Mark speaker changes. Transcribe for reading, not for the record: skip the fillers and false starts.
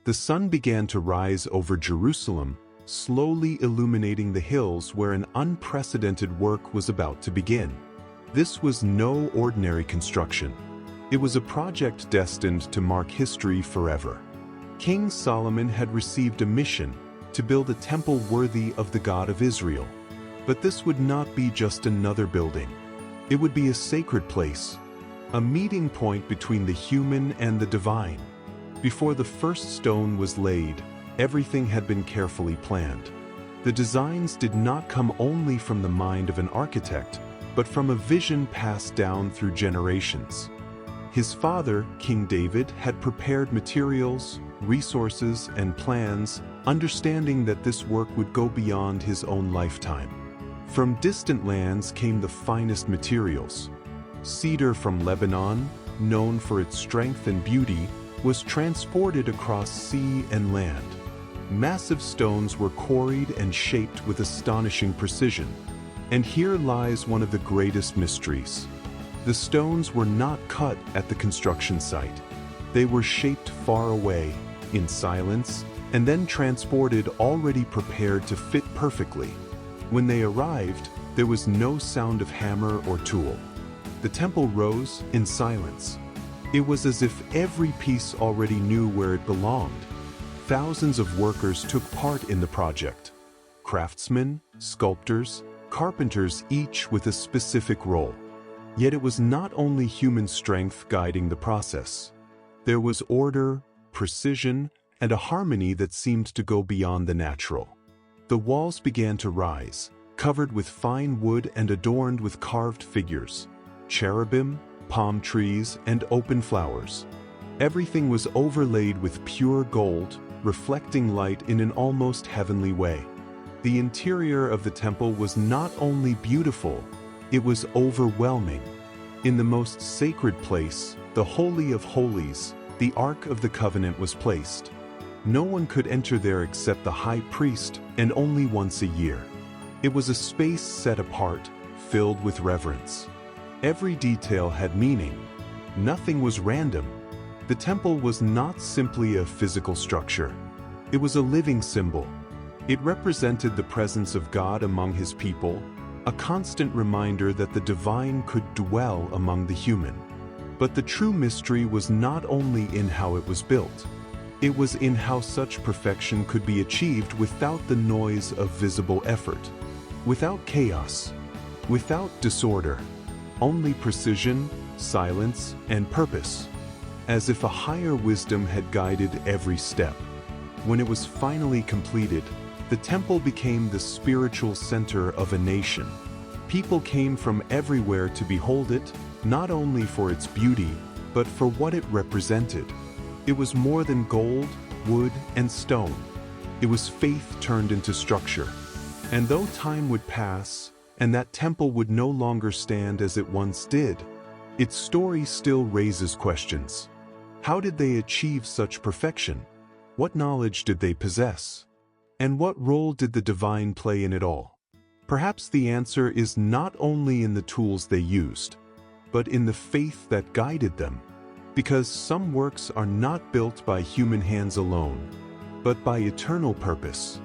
Speaker 1: The sun began to rise over Jerusalem, slowly illuminating the hills where an unprecedented work was about to begin. This was no ordinary construction. It was a project destined to mark history forever. King Solomon had received a mission to build a temple worthy of the God of Israel. But this would not be just another building. It would be a sacred place, a meeting point between the human and the divine. Before the first stone was laid, everything had been carefully planned. The designs did not come only from the mind of an architect, but from a vision passed down through generations. His father, King David, had prepared materials, resources, and plans, understanding that this work would go beyond his own lifetime. From distant lands came the finest materials. Cedar from Lebanon, known for its strength and beauty, was transported across sea and land. Massive stones were quarried and shaped with astonishing precision. And here lies one of the greatest mysteries. The stones were not cut at the construction site. They were shaped far away, in silence, and then transported already prepared to fit perfectly. When they arrived, there was no sound of hammer or tool. The temple rose in silence. It was as if every piece already knew where it belonged. Thousands of workers took part in the project. Craftsmen, sculptors, carpenters, each with a specific role. Yet it was not only human strength guiding the process. There was order, precision, and a harmony that seemed to go beyond the natural. The walls began to rise, covered with fine wood and adorned with carved figures, cherubim, palm trees, and open flowers. Everything was overlaid with pure gold, reflecting light in an almost heavenly way. The interior of the temple was not only beautiful, it was overwhelming. In the most sacred place, the Holy of Holies, the Ark of the Covenant was placed. No one could enter there except the high priest, and only once a year. It was a space set apart, filled with reverence. Every detail had meaning. Nothing was random. The temple was not simply a physical structure. It was a living symbol. It represented the presence of God among his people, a constant reminder that the divine could dwell among the human. But the true mystery was not only in how it was built. It was in how such perfection could be achieved without the noise of visible effort, without chaos, without disorder, only precision, silence, and purpose, as if a higher wisdom had guided every step. When it was finally completed, the temple became the spiritual center of a nation. People came from everywhere to behold it, not only for its beauty, but for what it represented. It was more than gold, wood, and stone. It was faith turned into structure. And though time would pass, and that temple would no longer stand as it once did, its story still raises questions. How did they achieve such perfection? What knowledge did they possess? And what role did the divine play in it all? Perhaps the answer is not only in the tools they used, but in the faith that guided them. Because some works are not built by human hands alone, but by eternal purpose.